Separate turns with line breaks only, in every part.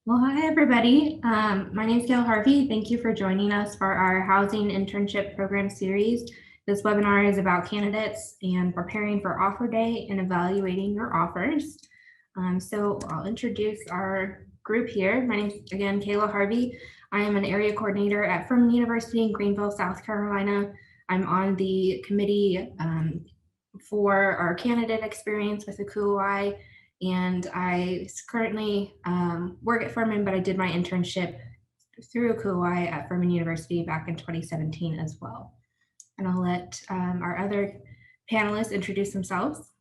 Well, hi, everybody. My name is Gail Harvey. Thank you for joining us for our Housing Internship Program series. This webinar is about candidates and preparing for offer day and evaluating your offers. So I'll introduce our group here. My name is, again, Kayla Harvey. I am an area coordinator at Furman University in Greenville, South Carolina. I'm on the committee for our candidate experience with ACUHO-I, and I currently work at Furman, but I did my internship through ACUHO-I at Furman University back in 2017 as well. And I'll let our other panelists introduce themselves.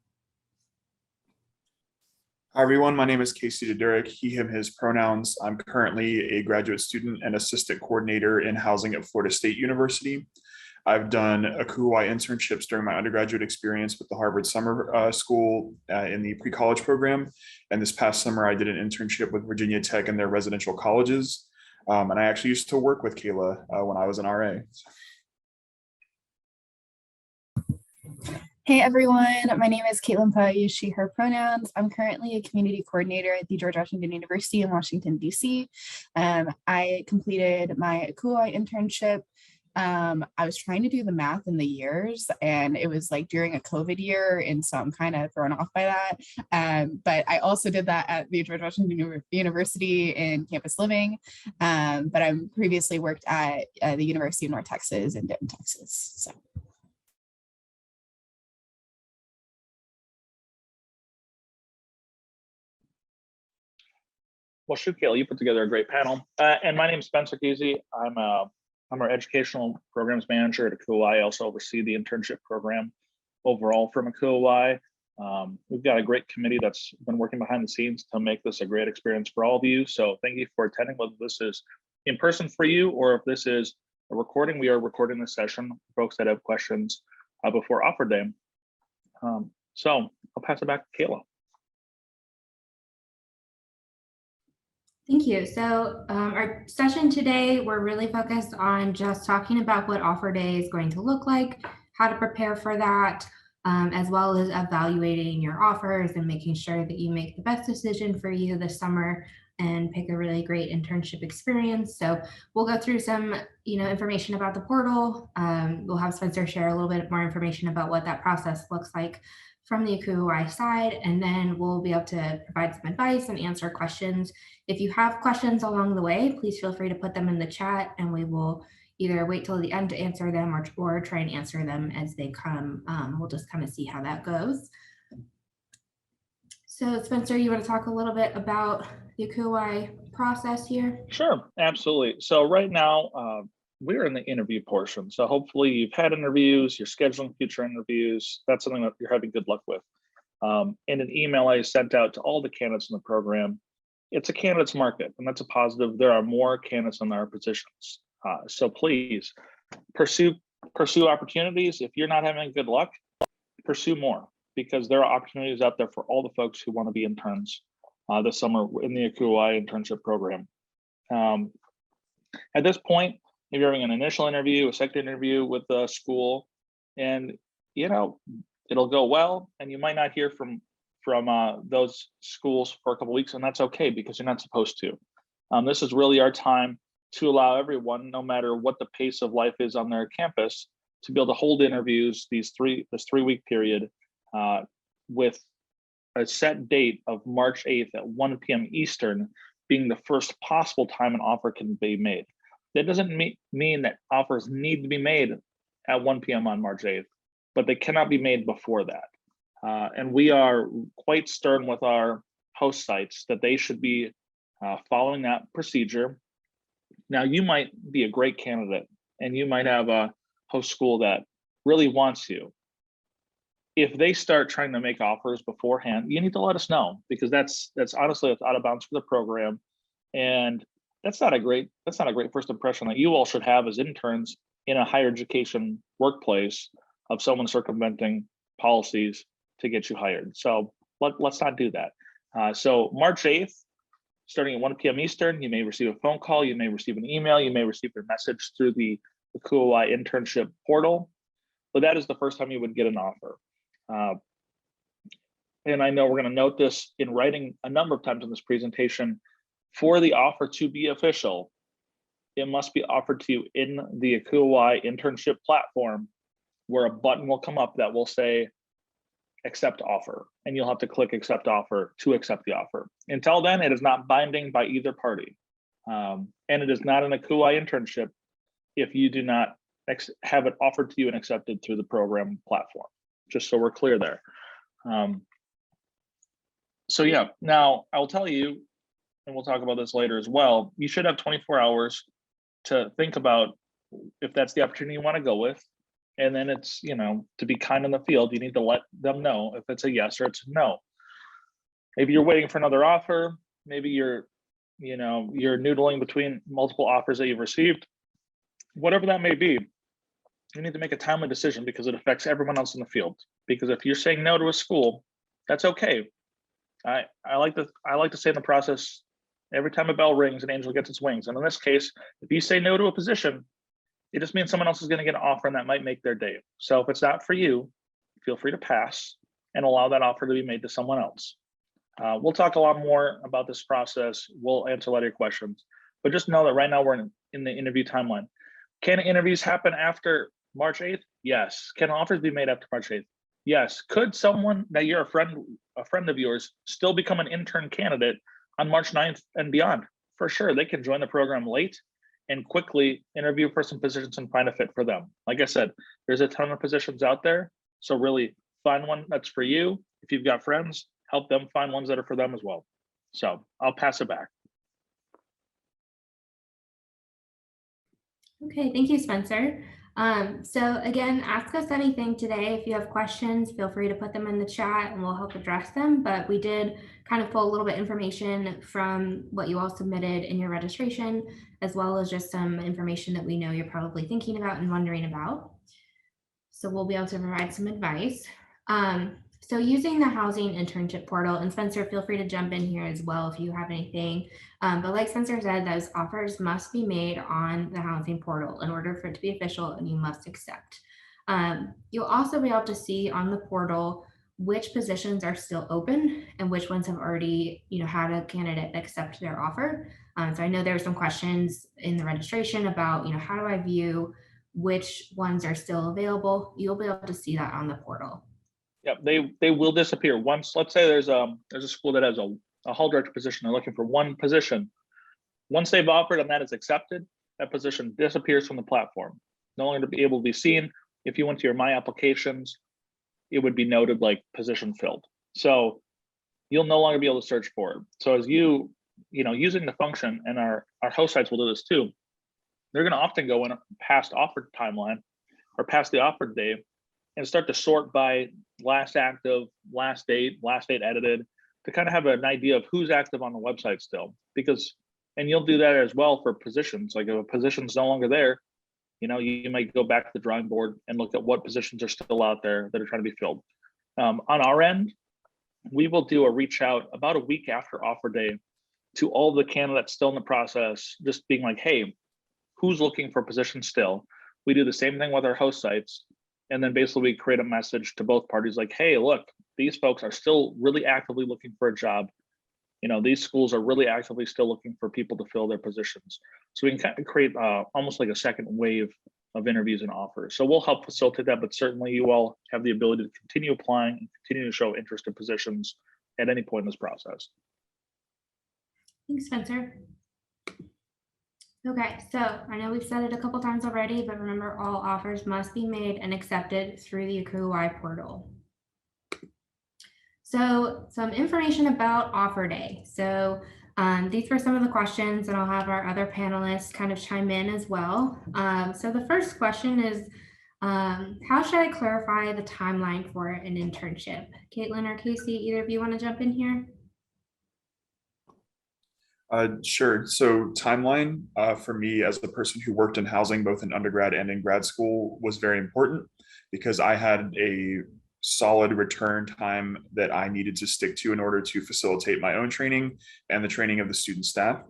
Hi, everyone. My name is Casey Dedurick, he, him, his pronouns. I'm currently a graduate student and assistant coordinator in housing at Florida State University. I've done ACUHO-I internships during my undergraduate experience with the Harvard Summer School in the pre-college program. And this past summer, I did an internship with Virginia Tech in their residential colleges. And I actually used to work with Kayla when I was an RA.
Hey everyone, my name is Caitlin Pye, she, her pronouns. I'm currently a community coordinator at the George Washington University in Washington, D.C. I completed my ACUHO-I internship. I was trying to do the math in the years, and it was like during a COVID year, and so I'm kind of thrown off by that. But I also did that at the George Washington University in campus living. But I previously worked at the University of North Texas in Denton, Texas. So.
Well, shoot, Kayla, you put together a great panel. And my name is Spencer Kesey. I'm our educational programs manager at ACUHO-I. I also oversee the internship program overall from ACUHO-I. We've got a great committee that's been working behind the scenes to make this a great experience for all of you. So thank you for attending, whether this is in person for you or if this is a recording. We are recording this session for folks that have questions before offer day. So I'll pass it back to Kayla.
Thank you. So our session today, we're really focused on just talking about what offer day is going to look like, how to prepare for that, as well as evaluating your offers and making sure that you make the best decision for you this summer and pick a really great internship experience. So we'll go through some, information about the portal. We'll have Spencer share a little bit more information about what that process looks like from the ACUHO-I side, and then we'll be able to provide some advice and answer questions. If you have questions along the way, please feel free to put them in the chat, and we will either wait till the end to answer them or try and answer them as they come. We'll just kind of see how that goes. So Spencer, you want to talk a little bit about the ACUHO-I process here?
Sure, absolutely. So right now, we're in the interview portion. So hopefully you've had interviews, you're scheduling future interviews. That's something that you're having good luck with. In an email I sent out to all the candidates in the program, it's a candidates market, and that's a positive. There are more candidates in our positions. So please pursue opportunities. If you're not having good luck, pursue more, because there are opportunities out there for all the folks who want to be interns this summer in the ACUHO-I internship program. At this point, if you're having an initial interview, a second interview with the school, and it'll go well, and you might not hear from those schools for a couple of weeks, and that's okay, because you're not supposed to. This is really our time to allow everyone, no matter what the pace of life is on their campus, to be able to hold interviews this 3-week period with a set date of March 8th at 1 p.m. Eastern being the first possible time an offer can be made. That doesn't mean that offers need to be made at 1 p.m. on March 8th, but they cannot be made before that. And we are quite stern with our host sites that they should be following that procedure. Now, you might be a great candidate and you might have a host school that really wants you. If they start trying to make offers beforehand, you need to let us know, because that's honestly, it's out of bounds for the program. And that's not a great first impression that you all should have as interns in a higher education workplace of someone circumventing policies to get you hired. So let's not do that. So March 8th, starting at 1 p.m. Eastern, you may receive a phone call, you may receive an email, you may receive a message through the ACUHO-I internship portal, but that is the first time you would get an offer. And I know we're going to note this in writing a number of times in this presentation. For the offer to be official, it must be offered to you in the ACUHO-I internship platform, where a button will come up that will say accept offer, and you'll have to click accept offer to accept the offer. Until then, it is not binding by either party. And it is not an ACUHO-I internship if you do not have it offered to you and accepted through the program platform, just so we're clear there. So yeah, now I'll tell you, and we'll talk about this later as well, you should have 24 hours to think about if that's the opportunity you want to go with. And then it's, to be kind in the field, you need to let them know if it's a yes or it's a no. Maybe you're waiting for another offer. Maybe you're noodling between multiple offers that you've received. Whatever that may be, you need to make a timely decision because it affects everyone else in the field. Because if you're saying no to a school, that's okay. I like to say in the process, every time a bell rings, an angel gets its wings. And in this case, if you say no to a position, it just means someone else is going to get an offer and that might make their day. So if it's not for you, feel free to pass and allow that offer to be made to someone else. We'll talk a lot more about this process. We'll answer a lot of your questions, but just know that right now we're in the interview timeline. Can interviews happen after March 8th? Yes. Can offers be made after March 8th? Yes. Could someone that you're a friend of yours still become an intern candidate on March 9th and beyond? For sure. They can join the program late and quickly interview for some positions and find a fit for them. Like I said, there's a ton of positions out there. So really find one that's for you. If you've got friends, help them find ones that are for them as well. So I'll pass it back.
Okay, thank you, Spencer. So again, ask us anything today. If you have questions, feel free to put them in the chat and we'll help address them. But we did kind of pull a little bit information from what you all submitted in your registration, as well as just some information that we know you're probably thinking about and wondering about. So we'll be able to provide some advice. So using the housing internship portal, and Spencer, feel free to jump in here as well if you have anything. But like Spencer said, those offers must be made on the housing portal in order for it to be official, and you must accept. You'll also be able to see on the portal which positions are still open and which ones have already, had a candidate accept their offer. So I know there were some questions in the registration about, how do I view which ones are still available? You'll be able to see that on the portal.
Yeah, they will disappear once. Let's say there's a school that has a hall director position. They're looking for one position. Once they've offered and that is accepted, that position disappears from the platform. No longer to be able to be seen. If you went to your My Applications, it would be noted like position filled. So you'll no longer be able to search for it. So as using the function, and our host sites will do this too, they're going to often go in past offered timeline or past the offered day and start to sort by last active, last date edited, to kind of have an idea of who's active on the website still. And you'll do that as well for positions. Like if a position's no longer there, you might go back to the drawing board and look at what positions are still out there that are trying to be filled. On our end, we will do a reach out about a week after offer day to all the candidates still in the process, just being like, hey, who's looking for positions still? We do the same thing with our host sites. And then basically we create a message to both parties like, hey, look, these folks are still really actively looking for a job. These schools are really actively still looking for people to fill their positions. So we can kind of create almost like a second wave of interviews and offers. So we'll help facilitate that, but certainly you all have the ability to continue applying and continue to show interest in positions at any point in this process.
Thanks, Spencer. Okay, so I know we've said it a couple times already, but remember, all offers must be made and accepted through the ACUHO-I portal. So some information about offer day. So these were some of the questions, and I'll have our other panelists kind of chime in as well. So the first question is, how should I clarify the timeline for an internship? Caitlin or Casey, either of you want to jump in here?
Sure. So timeline for me as a person who worked in housing, both in undergrad and in grad school, was very important because I had a solid return time that I needed to stick to in order to facilitate my own training and the training of the student staff.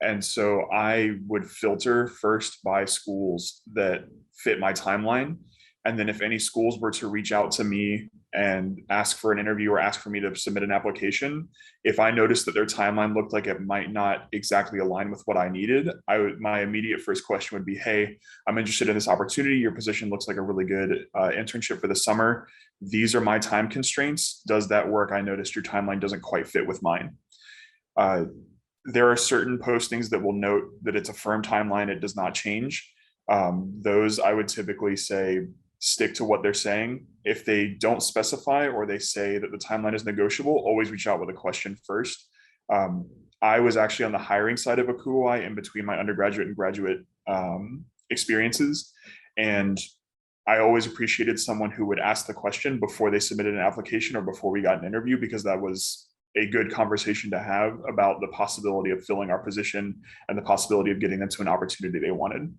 And so I would filter first by schools that fit my timeline. And then if any schools were to reach out to me and ask for an interview or ask for me to submit an application, if I noticed that their timeline looked like it might not exactly align with what I needed, my immediate first question would be, hey, I'm interested in this opportunity. Your position looks like a really good internship for the summer. These are my time constraints. Does that work? I noticed your timeline doesn't quite fit with mine. There are certain postings that will note that it's a firm timeline. It does not change. Those I would typically say, stick to what they're saying. If they don't specify or they say that the timeline is negotiable, always reach out with a question first. I was actually on the hiring side of ACUHO-I in between my undergraduate and graduate experiences. And I always appreciated someone who would ask the question before they submitted an application or before we got an interview, because that was a good conversation to have about the possibility of filling our position and the possibility of getting them to an opportunity they wanted.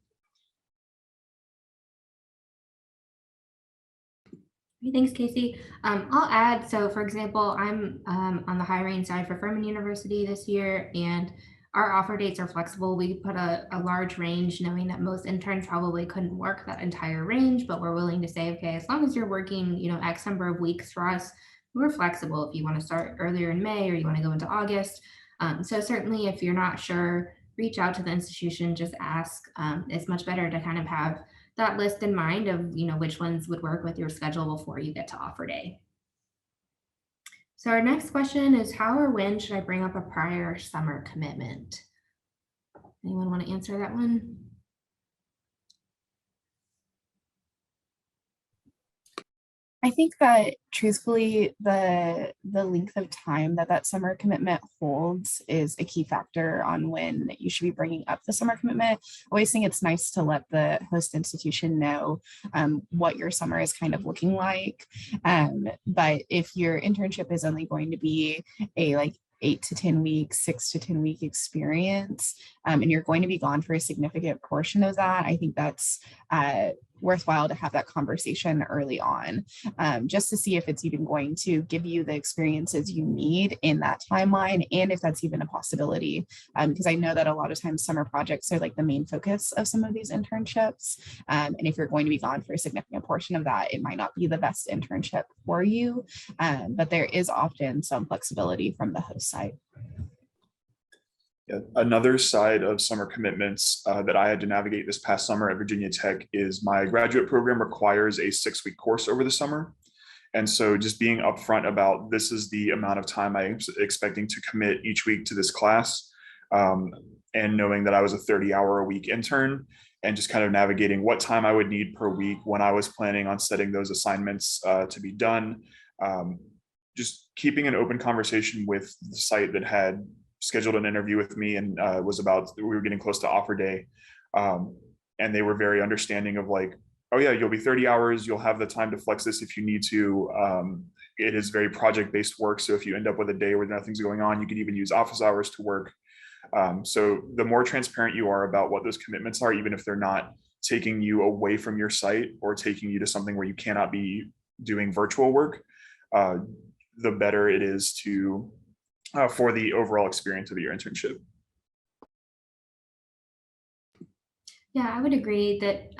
Thanks, Casey. I'll add, so for example, I'm on the hiring side for Furman University this year, and our offer dates are flexible. We put a large range, knowing that most interns probably couldn't work that entire range, but we're willing to say, okay, as long as you're working, X number of weeks for us, we're flexible if you want to start earlier in May or you want to go into August. So certainly if you're not sure, reach out to the institution, just ask. It's much better to kind of have that list in mind of which ones would work with your schedule before you get to offer day. So our next question is, how or when should I bring up a prior summer commitment? Anyone want to answer that one?
I think that truthfully, the length of time that summer commitment holds is a key factor on when you should be bringing up the summer commitment. I always think it's nice to let the host institution know what your summer is kind of looking like. But if your internship is only going to be a 8 to 10 weeks, 6 to 10 week experience, and you're going to be gone for a significant portion of that, I think that's worthwhile to have that conversation early on, just to see if it's even going to give you the experiences you need in that timeline, and if that's even a possibility. Because I know that a lot of times summer projects are like the main focus of some of these internships. And if you're going to be gone for a significant portion of that, it might not be the best internship for you. But there is often some flexibility from the host side.
Yeah. Another side of summer commitments that I had to navigate this past summer at Virginia Tech is my graduate program requires a 6-week course over the summer. And so just being upfront about this is the amount of time I'm expecting to commit each week to this class, and knowing that I was a 30-hour-a-week intern, and just kind of navigating what time I would need per week when I was planning on setting those assignments to be done. Just keeping an open conversation with the site that had scheduled an interview with me and we were getting close to offer day. And they were very understanding of like, oh yeah, you'll be 30 hours. You'll have the time to flex this if you need to. It is very project-based work. So if you end up with a day where nothing's going on, you can even use office hours to work. So the more transparent you are about what those commitments are, even if they're not taking you away from your site or taking you to something where you cannot be doing virtual work, the better it is to for the overall experience of your internship.
Yeah, I would agree that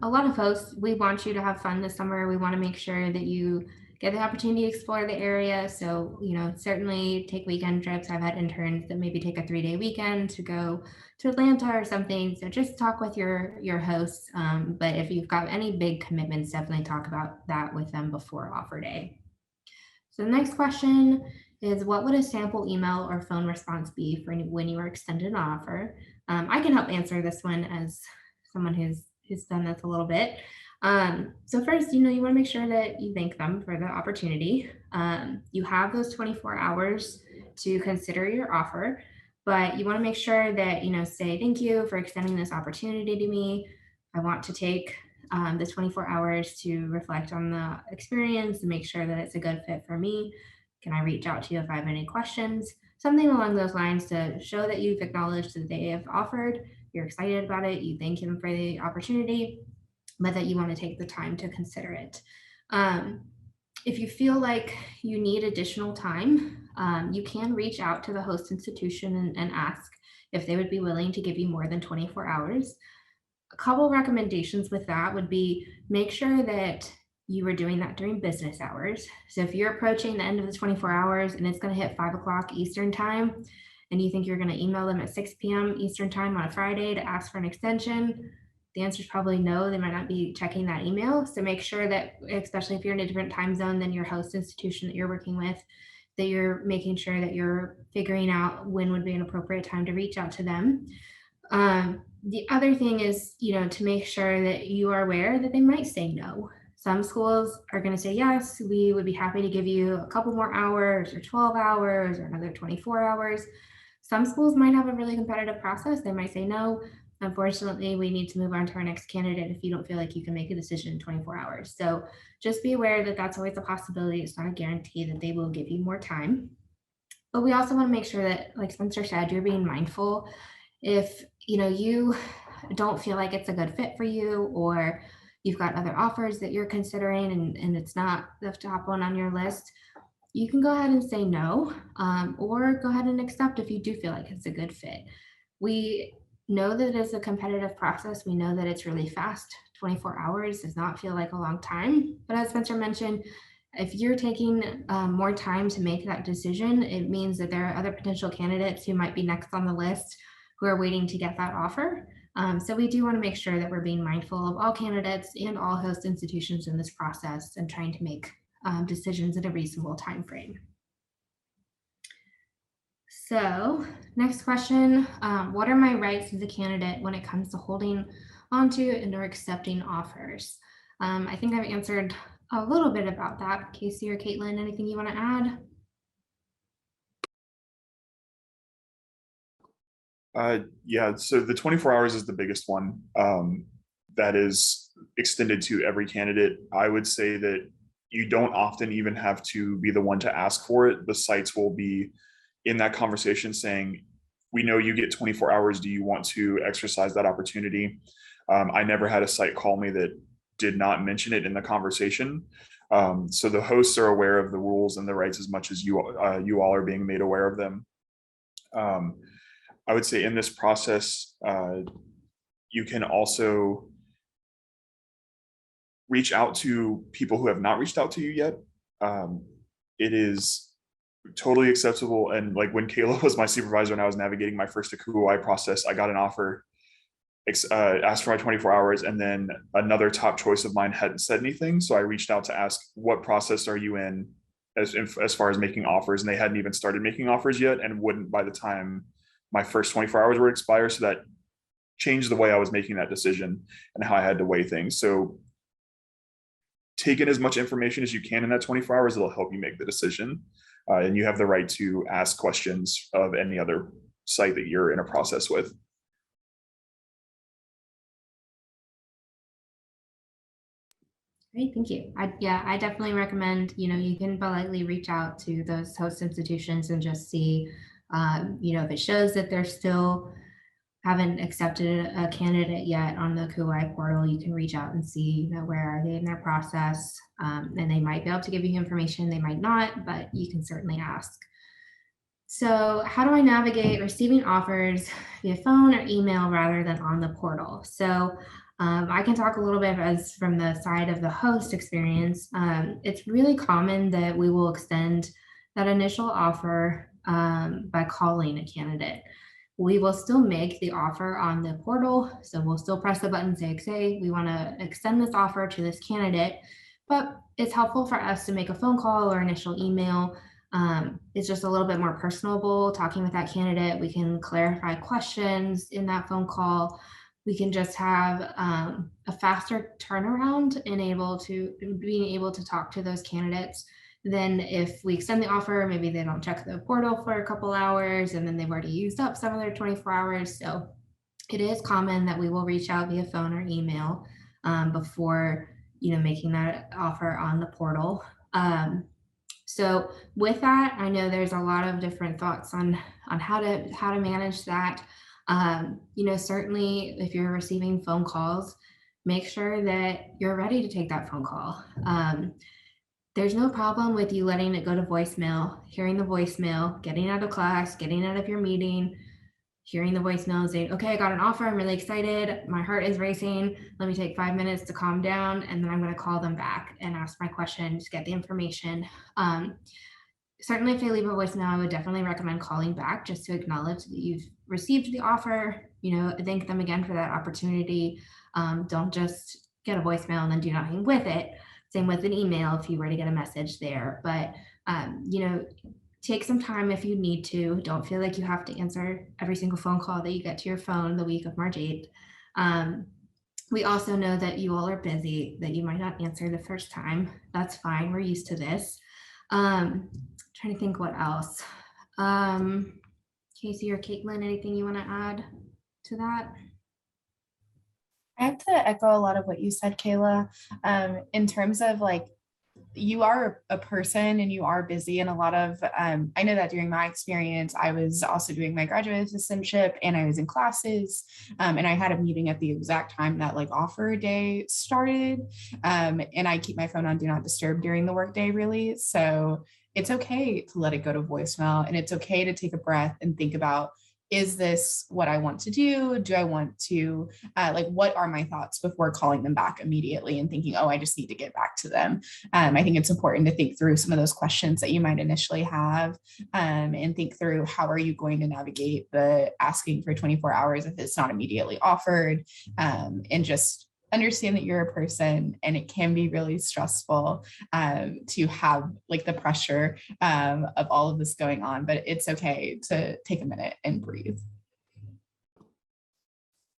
a lot of hosts, we want you to have fun this summer. We want to make sure that you get the opportunity to explore the area. So, certainly take weekend trips. I've had interns that maybe take a 3-day weekend to go to Atlanta or something. So just talk with your hosts. But if you've got any big commitments, definitely talk about that with them before offer day. So the next question is, what would a sample email or phone response be for when you are extended an offer? I can help answer this one as someone who's done this a little bit. So first, you want to make sure that you thank them for the opportunity. You have those 24 hours to consider your offer, but you want to make sure that, say, thank you for extending this opportunity to me. I want to take the 24 hours to reflect on the experience and make sure that it's a good fit for me. Can I reach out to you if I have any questions? Something along those lines to show that you've acknowledged that they have offered, you're excited about it, you thank them for the opportunity, but that you want to take the time to consider it. If you feel like you need additional time, you can reach out to the host institution and ask if they would be willing to give you more than 24 hours. A couple recommendations with that would be make sure that you are doing that during business hours. So if you're approaching the end of the 24 hours and it's going to hit 5 o'clock Eastern time, and you think you're going to email them at 6 p.m. Eastern time on a Friday to ask for an extension, the answer is probably no. They might not be checking that email. So make sure that, especially if you're in a different time zone than your host institution that you're working with, that you're making sure that you're figuring out when would be an appropriate time to reach out to them. The other thing is, to make sure that you are aware that they might say no. Some schools are going to say, yes, we would be happy to give you a couple more hours or 12 hours or another 24 hours. Some schools might have a really competitive process. They might say, no, unfortunately, we need to move on to our next candidate if you don't feel like you can make a decision in 24 hours. So just be aware that that's always a possibility. It's not a guarantee that they will give you more time. But we also want to make sure that, like Spencer said, you're being mindful. If you don't feel like it's a good fit for you, or you've got other offers that you're considering and it's not the top one on your list, you can go ahead and say no, or go ahead and accept if you do feel like it's a good fit. We know that it's a competitive process. We know that it's really fast. 24 hours does not feel like a long time. But as Spencer mentioned, if you're taking more time to make that decision, it means that there are other potential candidates who might be next on the list who are waiting to get that offer. So we do want to make sure that we're being mindful of all candidates and all host institutions in this process and trying to make decisions in a reasonable time frame. So next question, what are my rights as a candidate when it comes to holding onto and or accepting offers? I think I've answered a little bit about that. Casey or Caitlin, anything you want to add?
Yeah, so the 24 hours is the biggest one. That is extended to every candidate. I would say that you don't often even have to be the one to ask for it. The sites will be in that conversation saying, we know you get 24 hours. Do you want to exercise that opportunity? I never had a site call me that did not mention it in the conversation. So the hosts are aware of the rules and the rights as much as you all are being made aware of them. I would say in this process, you can also reach out to people who have not reached out to you yet. It is totally acceptable. And like when Kayla was my supervisor and I was navigating my first ACUHO-I process, I got an offer, asked for my 24 hours, and then another top choice of mine hadn't said anything. So I reached out to ask, what process are you in as far as making offers? And they hadn't even started making offers yet and wouldn't by the time my first 24 hours would expire. So that changed the way I was making that decision and how I had to weigh things. So take in as much information as you can in that 24 hours. It'll help you make the decision. And you have the right to ask questions of any other site that you're in a process with.
Great, thank you. I definitely recommend, you can politely reach out to those host institutions and just see, if it shows that they're still haven't accepted a candidate yet on the ACUHO-I portal, you can reach out and see, where are they in their process, and they might be able to give you information, they might not, but you can certainly ask. So how do I navigate receiving offers via phone or email rather than on the portal? So I can talk a little bit as from the side of the host experience. It's really common that we will extend that initial offer by calling a candidate. We will still make the offer on the portal. So we'll still press the button, say, we want to extend this offer to this candidate, but it's helpful for us to make a phone call or initial email. It's just a little bit more personable talking with that candidate. We can clarify questions in that phone call. We can just have a faster turnaround and being able to talk to those candidates than if we extend the offer, maybe they don't check the portal for a couple hours and then they've already used up some of their 24 hours. So it is common that we will reach out via phone or email before making that offer on the portal. So with that, I know there's a lot of different thoughts on how to manage that. Certainly if you're receiving phone calls, make sure that you're ready to take that phone call. There's no problem with you letting it go to voicemail, hearing the voicemail, getting out of class, getting out of your meeting, hearing the voicemail saying, okay, I got an offer. I'm really excited. My heart is racing. Let me take 5 minutes to calm down. And then I'm going to call them back and ask my questions, get the information. Certainly if they leave a voicemail, I would definitely recommend calling back just to acknowledge that you've received the offer, thank them again for that opportunity. Don't just get a voicemail and then do nothing with it. Same with an email if you were to get a message there. But, take some time if you need to. Don't feel like you have to answer every single phone call that you get to your phone the week of March 8th. We also know that you all are busy, that you might not answer the first time. That's fine. We're used to this. Trying to think what else. Casey or Caitlin, anything you want to add to that?
I have to echo a lot of what you said, Kayla, in terms of like, you are a person and you are busy, and a lot of I know that during my experience I was also doing my graduate assistantship and I was in classes, and I had a meeting at the exact time that like offer day started, and I keep my phone on do not disturb during the workday really. So it's okay to let it go to voicemail, and it's okay to take a breath and think about, is this what I want to do? Do I want to, what are my thoughts before calling them back immediately and thinking, oh, I just need to get back to them? I think it's important to think through some of those questions that you might initially have, and think through how are you going to navigate the asking for 24 hours if it's not immediately offered, and just understand that you're a person and it can be really stressful to have like the pressure of all of this going on, but it's okay to take a minute and breathe.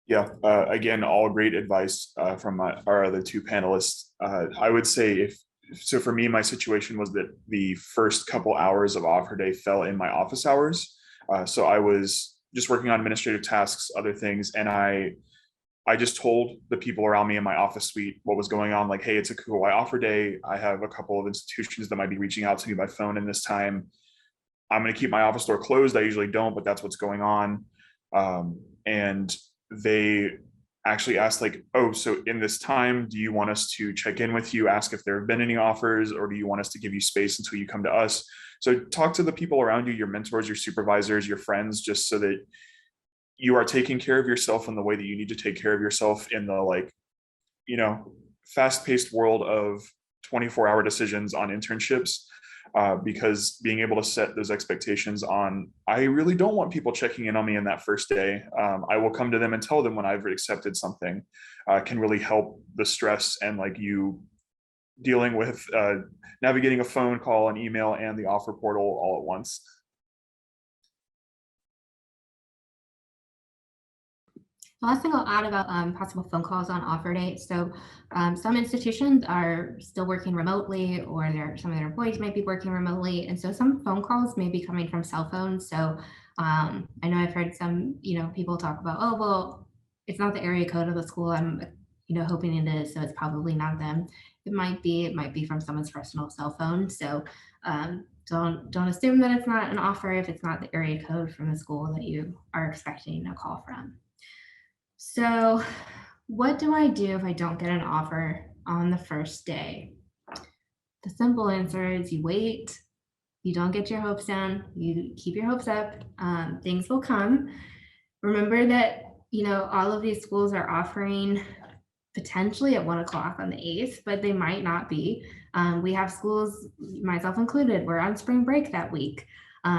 Yeah, again, all great advice from our other two panelists. I would say so for me, my situation was that the first couple hours of offer day fell in my office hours. So I was just working on administrative tasks, other things, and I just told the people around me in my office suite what was going on. Like, hey, it's ACUHO-I offer day. I have a couple of institutions that might be reaching out to me by phone in this time. I'm going to keep my office door closed. I usually don't, but that's what's going on. And they actually asked like, oh, so in this time, do you want us to check in with you, ask if there have been any offers, or do you want us to give you space until you come to us? So talk to the people around you, your mentors, your supervisors, your friends, just so that you are taking care of yourself in the way that you need to take care of yourself in the fast-paced world of 24-hour decisions on internships, because being able to set those expectations on, I really don't want people checking in on me in that first day. I will come to them and tell them when I've accepted something, can really help the stress and like you dealing with navigating a phone call, an email, and the offer portal all at once.
The last thing I'll add about possible phone calls on offer dates. So some institutions are still working remotely, or some of their employees might be working remotely. And so some phone calls may be coming from cell phones. So I know I've heard some, people talk about, oh, well, it's not the area code of the school I'm, hoping it is. So it's probably not them. It might be from someone's personal cell phone. So don't assume that it's not an offer if it's not the area code from the school that you are expecting a call from. So what do I do if I don't get an offer on the first day? The simple answer is you wait, you don't get your hopes down, you keep your hopes up, things will come. Remember that, all of these schools are offering potentially at 1 o'clock on the 8th, but they might not be. We have schools, myself included, we're on spring break that week.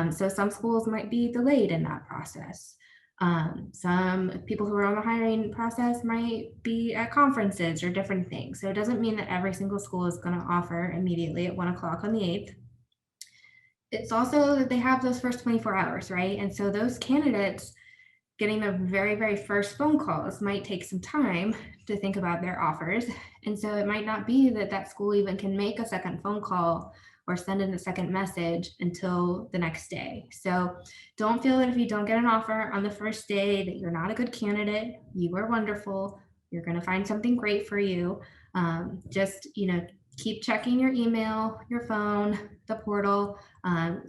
So some schools might be delayed in that process. Some people who are on the hiring process might be at conferences or different things. So it doesn't mean that every single school is going to offer immediately at 1 o'clock on the 8th. It's also that they have those first 24 hours, right? And so those candidates getting the very, very first phone calls might take some time to think about their offers. And so it might not be that school even can make a second phone call or send in a second message until the next day. So don't feel that if you don't get an offer on the first day that you're not a good candidate. You are wonderful. You're going to find something great for you. Just, keep checking your email, your phone, the portal.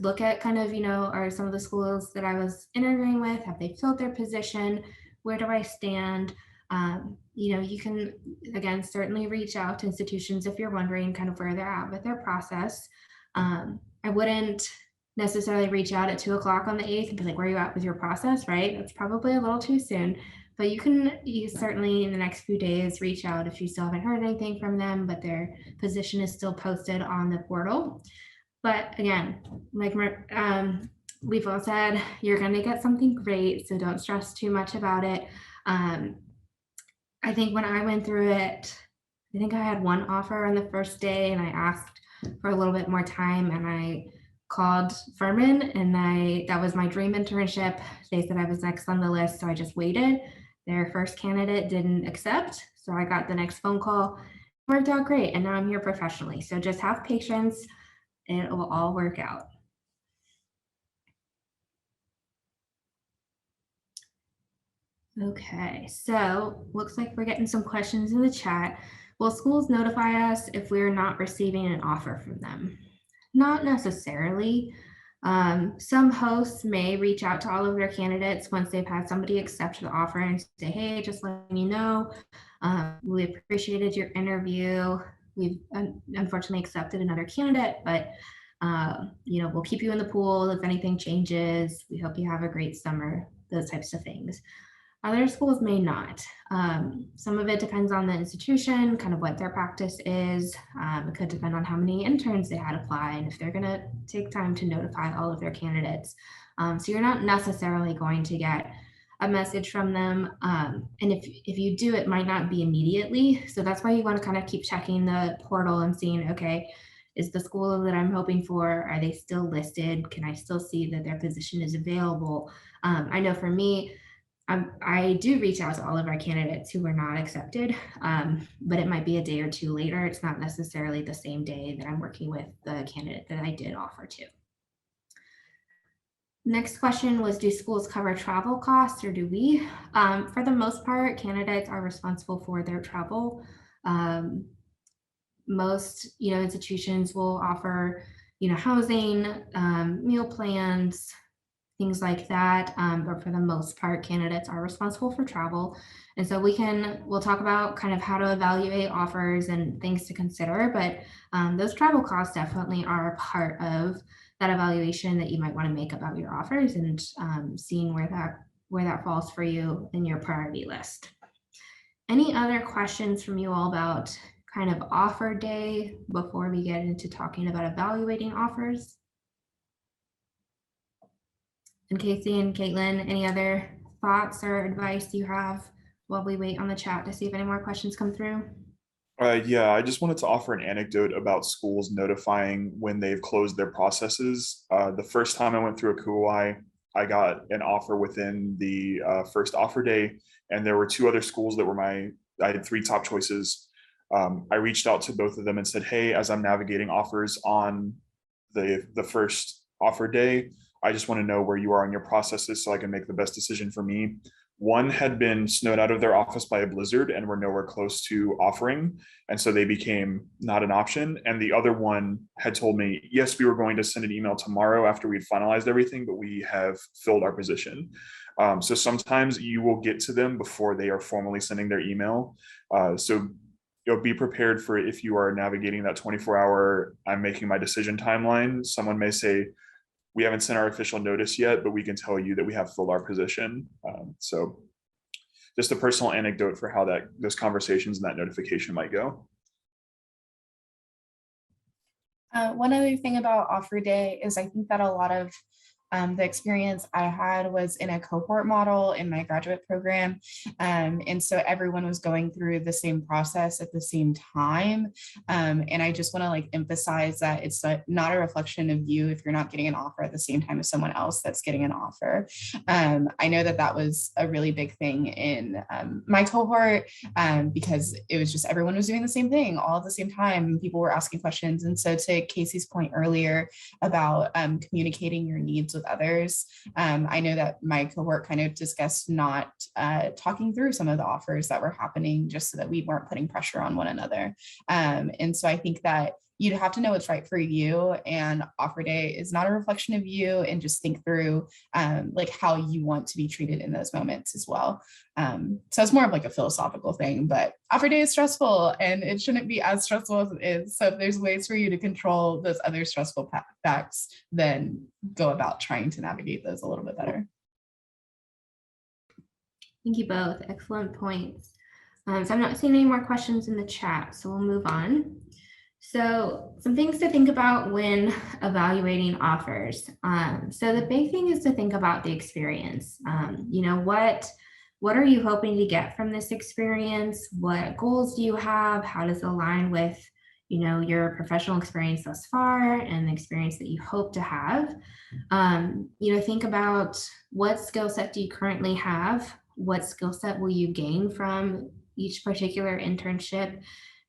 Look at kind of, are some of the schools that I was interviewing with, have they filled their position? Where do I stand? You can, again, certainly reach out to institutions if you're wondering kind of where they're at with their process. I wouldn't necessarily reach out at 2 o'clock on the 8th and be like, where are you at with your process, right? That's probably a little too soon. But you certainly in the next few days reach out if you still haven't heard anything from them, but their position is still posted on the portal. But again, like we've all said, you're going to get something great, so don't stress too much about it. I think when I went through it, I think I had one offer on the first day, and I asked for a little bit more time, and I called Furman, and that was my dream internship. They said I was next on the list, so I just waited. Their first candidate didn't accept, so I got the next phone call. It worked out great, and now I'm here professionally. So just have patience, and it will all work out. Okay, so looks like we're getting some questions in the chat. Will schools notify us if we're not receiving an offer from them? Not necessarily. Some hosts may reach out to all of their candidates once they've had somebody accept the offer and say, hey, just letting you know, we appreciated your interview. We've unfortunately accepted another candidate, but we'll keep you in the pool if anything changes. We hope you have a great summer, those types of things. Other schools may not. Some of it depends on the institution, kind of what their practice is. It could depend on how many interns they had apply and if they're going to take time to notify all of their candidates. So you're not necessarily going to get a message from them. And if you do, it might not be immediately. So that's why you want to kind of keep checking the portal and seeing, okay, is the school that I'm hoping for, are they still listed? Can I still see that their position is available? I know for me, I do reach out to all of our candidates who were not accepted, but it might be a day or two later. It's not necessarily the same day that I'm working with the candidate that I did offer to. Next question was, do schools cover travel costs or do we? For the most part, candidates are responsible for their travel. Most institutions will offer housing, meal plans, things like that. But for the most part, candidates are responsible for travel. And so we'll talk about kind of how to evaluate offers and things to consider, but those travel costs definitely are a part of that evaluation that you might want to make about your offers and seeing where that falls for you in your priority list. Any other questions from you all about kind of offer day before we get into talking about evaluating offers? And Casey and Caitlin, any other thoughts or advice you have while we wait on the chat to see if any more questions come through?
Yeah, I just wanted to offer an anecdote about schools notifying when they've closed their processes. The first time I went through ACUHO-I, I got an offer within the first offer day, and there were two other schools that were I had three top choices. I reached out to both of them and said, hey, as I'm navigating offers on the first offer day, I just want to know where you are in your processes so I can make the best decision for me. One had been snowed out of their office by a blizzard and were nowhere close to offering. And so they became not an option. And the other one had told me, yes, we were going to send an email tomorrow after we'd finalized everything, but we have filled our position. So sometimes you will get to them before they are formally sending their email. So be prepared for if you are navigating that 24-hour, I'm making my decision timeline. Someone may say, we haven't sent our official notice yet, but we can tell you that we have filled our position. So just a personal anecdote for how those conversations and that notification might go.
One other thing about offer day is I think that a lot of the experience I had was in a cohort model in my graduate program. And so everyone was going through the same process at the same time. And I just want to emphasize that it's not a reflection of you if you're not getting an offer at the same time as someone else that's getting an offer. I know that was a really big thing in my cohort because it was just everyone was doing the same thing all at the same time. People were asking questions. And so to Casey's point earlier about communicating your needs with others. I know that my cohort kind of discussed not talking through some of the offers that were happening just so that we weren't putting pressure on one another. And so I think that you'd have to know what's right for you, and offer day is not a reflection of you, and just think through like how you want to be treated in those moments as well. So it's more of like a philosophical thing, but offer day is stressful and it shouldn't be as stressful as it is. So if there's ways for you to control those other stressful facts, then go about trying to navigate those a little bit better.
Thank you both. Excellent points. So I'm not seeing any more questions in the chat, so we'll move on. So some things to think about when evaluating offers. So the big thing is to think about the experience. You know, what are you hoping to get from this experience? What goals do you have? How does it align with, you know, your professional experience thus far and the experience that you hope to have? You know, think about what skill set do you currently have? What skill set will you gain from each particular internship?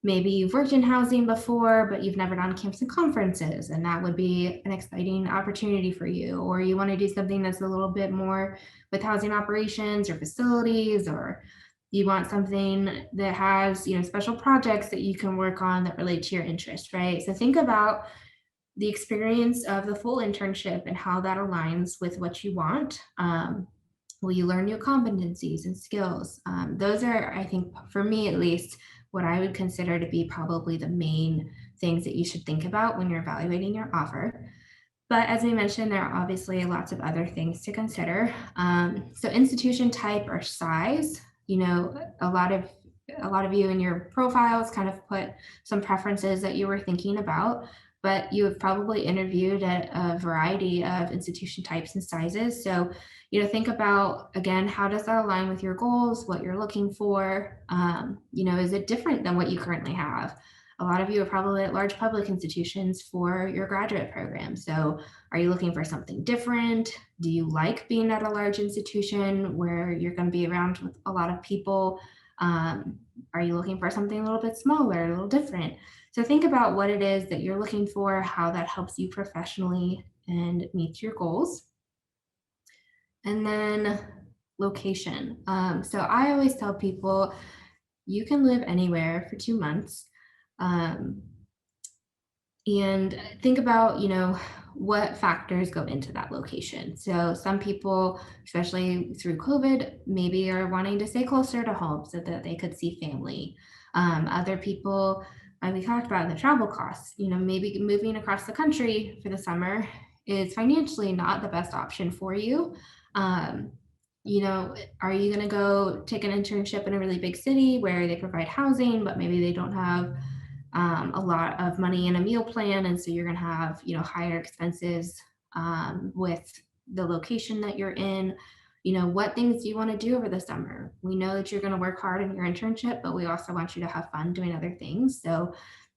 Maybe you've worked in housing before, but you've never done camps and conferences, and that would be an exciting opportunity for you. Or you want to do something that's a little bit more with housing operations or facilities, or you want something that has, you know, special projects that you can work on that relate to your interest, right? So think about the experience of the full internship and how that aligns with what you want. Will you learn new competencies and skills? Those are, I think, for me at least, what I would consider to be probably the main things that you should think about when you're evaluating your offer. But as we mentioned, there are obviously lots of other things to consider. So institution type or size, you know, a lot of you in your profiles kind of put some preferences that you were thinking about, but you have probably interviewed at a variety of institution types and sizes. So, you know, think about, again, how does that align with your goals, what you're looking for? You know, is it different than what you currently have? A lot of you are probably at large public institutions for your graduate program. So are you looking for something different? Do you like being at a large institution where you're going to be around with a lot of people? Are you looking for something a little bit smaller, a little different? So think about what it is that you're looking for, how that helps you professionally and meets your goals. And then location. So I always tell people you can live anywhere for 2 months. And think about, you know, what factors go into that location. So some people, especially through COVID, maybe are wanting to stay closer to home so that they could see family. Other people, like we talked about, the travel costs, you know, maybe moving across the country for the summer is financially not the best option for you. You know, are you going to go take an internship in a really big city where they provide housing, but maybe they don't have a lot of money in a meal plan, and so you're going to have, you know, higher expenses with the location that you're in? You know, what things do you want to do over the summer? We know that you're going to work hard in your internship, but we also want you to have fun doing other things. So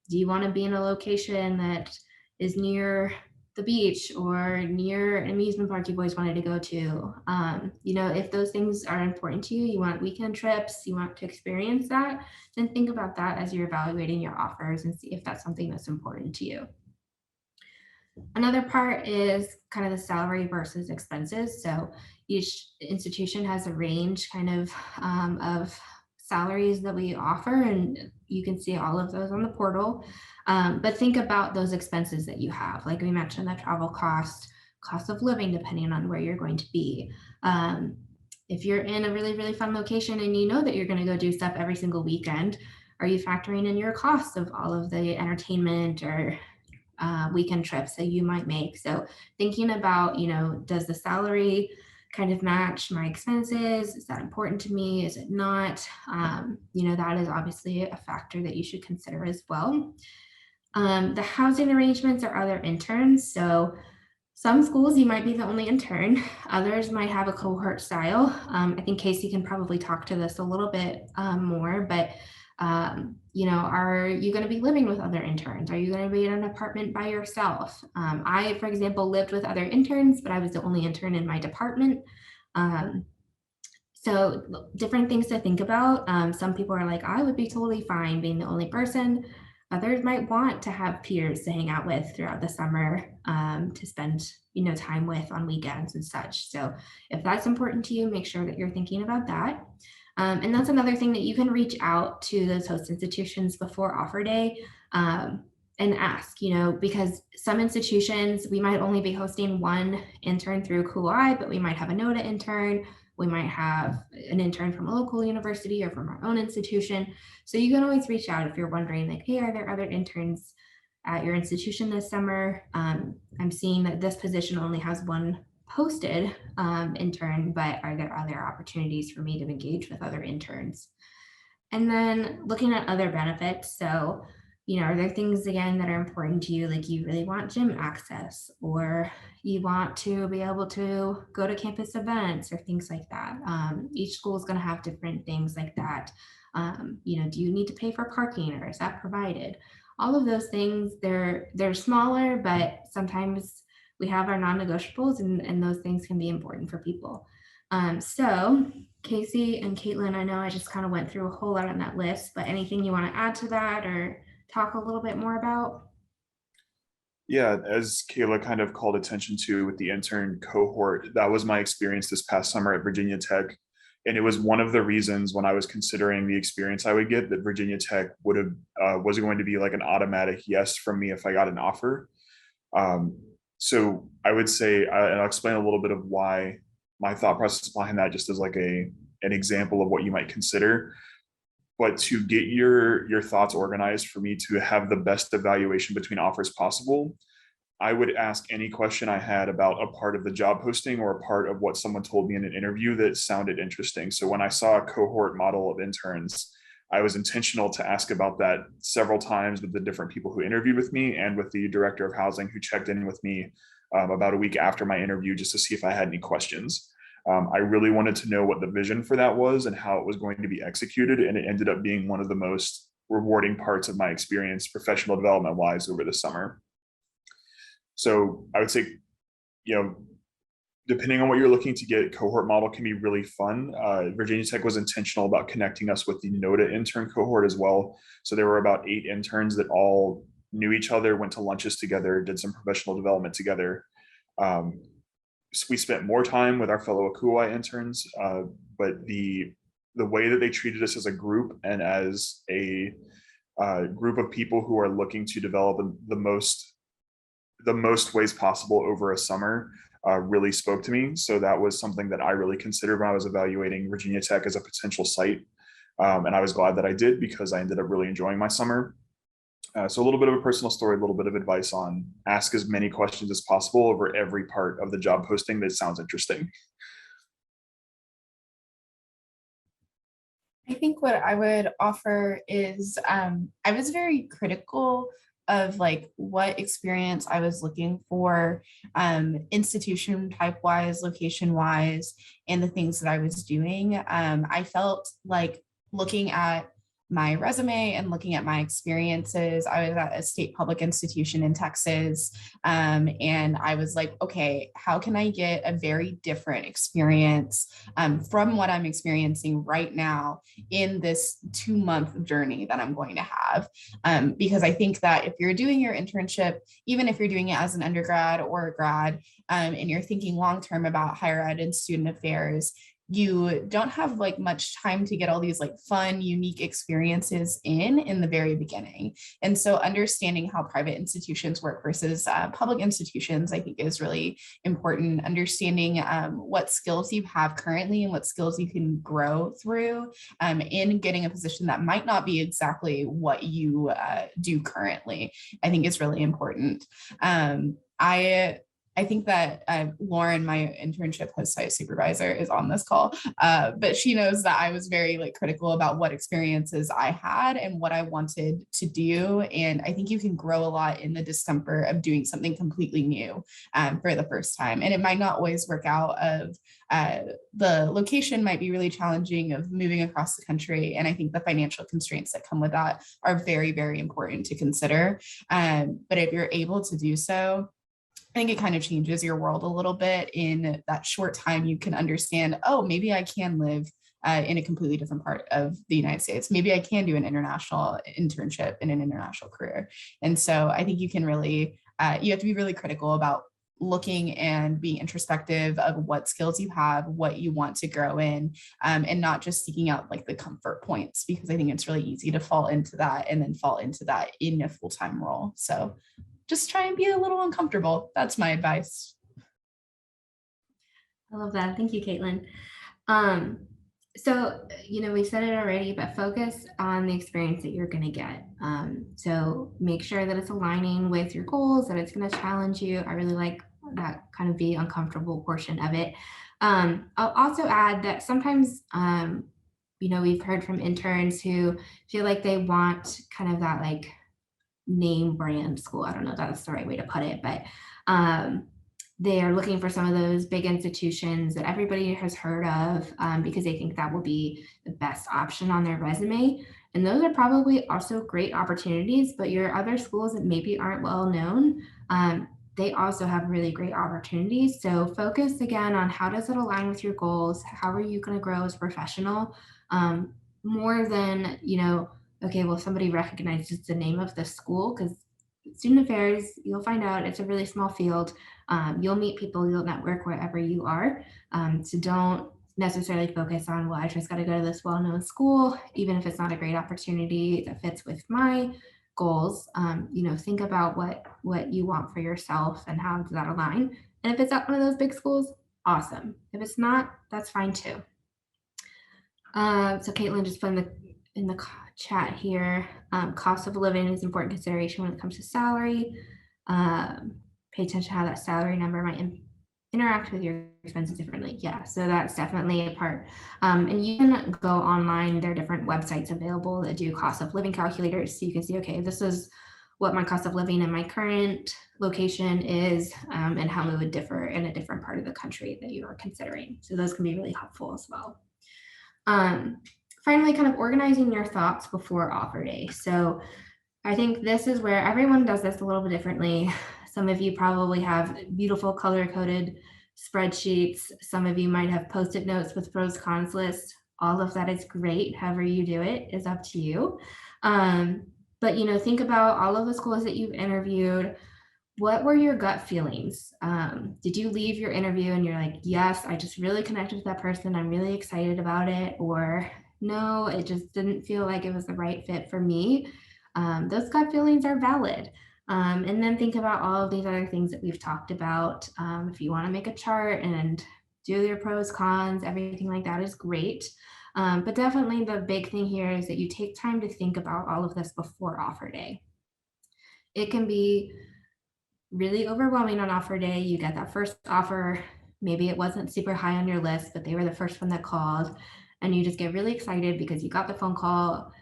do you want to be in a location that is near the beach or near an amusement park you've always wanted to go to? You know, if those things are important to you, you want weekend trips, you want to experience that, then think about that as you're evaluating your offers and see if that's something that's important to you. Another part is kind of the salary versus expenses. So each institution has a range kind of salaries that we offer, and you can see all of those on the portal. But think about those expenses that you have. Like we mentioned, the travel cost of living, depending on where you're going to be. If you're in a really, really fun location and you know that you're going to go do stuff every single weekend, are you factoring in your costs of all of the entertainment or weekend trips that you might make? So thinking about, you know, does the salary kind of match my expenses? Is that important to me? Is it not? You know, that is obviously a factor that you should consider as well. The housing arrangements or other interns. So some schools, you might be the only intern. Others might have a cohort style. I think Casey can probably talk to this a little bit more, but you know, are you going to be living with other interns? Are you going to be in an apartment by yourself? I, for example, lived with other interns, but I was the only intern in my department. So different things to think about. Some people are like, I would be totally fine being the only person. Others might want to have peers to hang out with throughout the summer, to spend, you know, time with on weekends and such. So if that's important to you, make sure that you're thinking about that. And that's another thing that you can reach out to those host institutions before offer day. and ask, because some institutions, we might only be hosting one intern through ACUHO-I, but we might have a NOTA intern. We might have an intern from a local university or from our own institution. So you can always reach out if you're wondering, like, hey, are there other interns at your institution this summer? I'm seeing that this position only has one posted intern, but are there other opportunities for me to engage with other interns? And then looking at other benefits. So, are there things again that are important to you? Like you really want gym access, or you want to be able to go to campus events or things like that. Each school is going to have different things like that. Do you need to pay for parking, or is that provided? All of those things, they're smaller, but sometimes we have our non-negotiables, and those things can be important for people. So Casey and Caitlin, I know I just kind of went through a whole lot on that list, but anything you want to add to that or talk a little bit more about?
Yeah, as Kayla kind of called attention to with the intern cohort, that was my experience this past summer at Virginia Tech. And it was one of the reasons when I was considering the experience I would get that Virginia Tech was going to be like an automatic yes from me if I got an offer. So I would say, and I'll explain a little bit of why my thought process behind that, just as like an example of what you might consider. But to get your thoughts organized for me to have the best evaluation between offers possible, I would ask any question I had about a part of the job posting or a part of what someone told me in an interview that sounded interesting. So when I saw a cohort model of interns, I was intentional to ask about that several times with the different people who interviewed with me and with the director of housing who checked in with me about a week after my interview just to see if I had any questions. I really wanted to know what the vision for that was and how it was going to be executed. And it ended up being one of the most rewarding parts of my experience, professional development wise, over the summer. So I would say, depending on what you're looking to get, cohort model can be really fun. Virginia Tech was intentional about connecting us with the NOTA intern cohort as well. So there were about 8 interns that all knew each other, went to lunches together, did some professional development together. We spent more time with our fellow ACUHO-I interns, but the way that they treated us as a group and as a group of people who are looking to develop the most ways possible over a summer really spoke to me. So that was something that I really considered when I was evaluating Virginia Tech as a potential site. And I was glad that I did because I ended up really enjoying my summer. So a little bit of a personal story, a little bit of advice on ask as many questions as possible over every part of the job posting that sounds interesting.
I think what I would offer is I was very critical of like what experience I was looking for, institution type wise, location wise, and the things that I was doing. I felt like looking at my resume and looking at my experiences, I was at a state public institution in Texas. And I was like, okay, how can I get a very different experience from what I'm experiencing right now in this 2-month journey that I'm going to have? Because I think that if you're doing your internship, even if you're doing it as an undergrad or a grad, and you're thinking long-term about higher ed and student affairs, you don't have like much time to get all these like fun, unique experiences in the very beginning. And so understanding how private institutions work versus public institutions, I think is really important. Understanding what skills you have currently and what skills you can grow through in getting a position that might not be exactly what you do currently, I think is really important. I think that Lauren, my internship host-site supervisor, is on this call, but she knows that I was very like critical about what experiences I had and what I wanted to do. And I think you can grow a lot in the discomfort of doing something completely new for the first time. And it might not always work out. The location might be really challenging of moving across the country. And I think the financial constraints that come with that are very, very important to consider. But if you're able to do so, I think it kind of changes your world a little bit. In that short time, you can understand, oh, maybe I can live in a completely different part of the United States. Maybe I can do an international internship in an international career. And so I think you can really, you have to be really critical about looking and being introspective of what skills you have, what you want to grow in, and not just seeking out like the comfort points, because I think it's really easy to fall into that and then fall into that in a full-time role. So just try and be a little uncomfortable. That's my advice.
I love that. Thank you, Caitlin. So, we said it already, but focus on the experience that you're going to get. So make sure that it's aligning with your goals, that it's going to challenge you. I really like that kind of be uncomfortable portion of it. I'll also add that sometimes, we've heard from interns who feel like they want kind of that like name brand school. I don't know if that's the right way to put it, but they are looking for some of those big institutions that everybody has heard of because they think that will be the best option on their resume. And those are probably also great opportunities, but your other schools that maybe aren't well known, they also have really great opportunities. So focus again on how does it align with your goals? How are you going to grow as a professional? More than, okay, well, somebody recognizes the name of the school, because student affairs, you'll find out it's a really small field. You'll meet people, you'll network wherever you are. So don't necessarily focus on, well, I just got to go to this well-known school, even if it's not a great opportunity that fits with my goals. Think about what you want for yourself and how does that align. And if it's at one of those big schools, awesome. If it's not, that's fine too. So Caitlin just put in the chat here, cost of living is important consideration when it comes to salary. Pay attention to how that salary number might interact with your expenses differently. Yeah, so that's definitely a part. And you can go online. There are different websites available that do cost of living calculators. So you can see, okay, this is what my cost of living in my current location is, and how it would differ in a different part of the country that you are considering. So those can be really helpful as well. Finally, kind of organizing your thoughts before offer day. So I think this is where everyone does this a little bit differently. Some of you probably have beautiful color-coded spreadsheets. Some of you might have Post-it notes with pros cons lists. All of that is great. However you do it is up to you. But think about all of the schools that you've interviewed. What were your gut feelings? Did you leave your interview and you're like, yes, I just really connected with that person. I'm really excited about it. Or no, it just didn't feel like it was the right fit for me. Those gut feelings are valid. And then think about all of these other things that we've talked about. If you want to make a chart and do your pros, cons, everything like that is great. But definitely the big thing here is that you take time to think about all of this before offer day. It can be really overwhelming on offer day. You get that first offer, maybe it wasn't super high on your list, but they were the first one that called, and you just get really excited because you got the phone call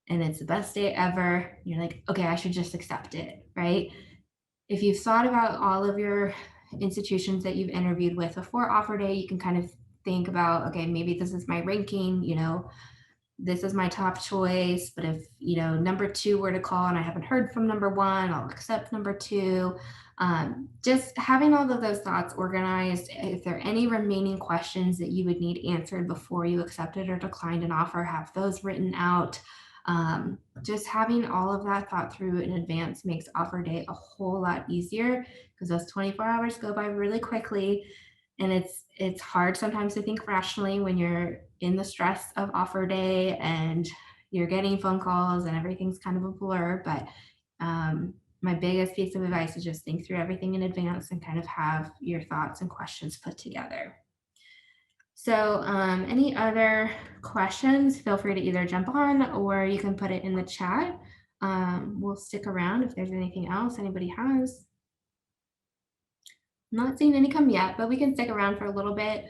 and it's the best day ever. You're like, okay, I should just accept it, right? If you've thought about all of your institutions that you've interviewed with before offer day, you can kind of think about, okay, maybe this is my ranking, this is my top choice, but if number 2 were to call and I haven't heard from number 1, I'll accept number 2. Just having all of those thoughts organized. If there are any remaining questions that you would need answered before you accepted or declined an offer, have those written out. Just having all of that thought through in advance makes offer day a whole lot easier, because those 24 hours go by really quickly. And it's hard sometimes to think rationally when you're in the stress of offer day and you're getting phone calls and everything's kind of a blur. But my biggest piece of advice is just think through everything in advance and kind of have your thoughts and questions put together. So any other questions, feel free to either jump on or you can put it in the chat. We'll stick around if there's anything else anybody has. Not seeing any come yet, but we can stick around for a little bit.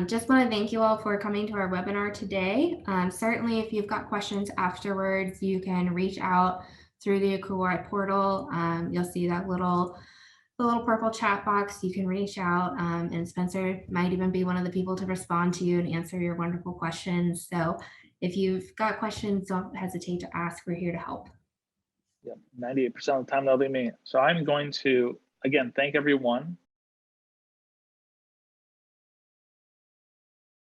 Just want to thank you all for coming to our webinar today. Certainly, if you've got questions afterwards, you can reach out through the ACUHO-I portal. You'll see that the little purple chat box. You can reach out, and Spencer might even be one of the people to respond to you and answer your wonderful questions. So if you've got questions, don't hesitate to ask. We're here to help.
Yeah, 98% of the time that'll be me. So I'm going to, again, thank everyone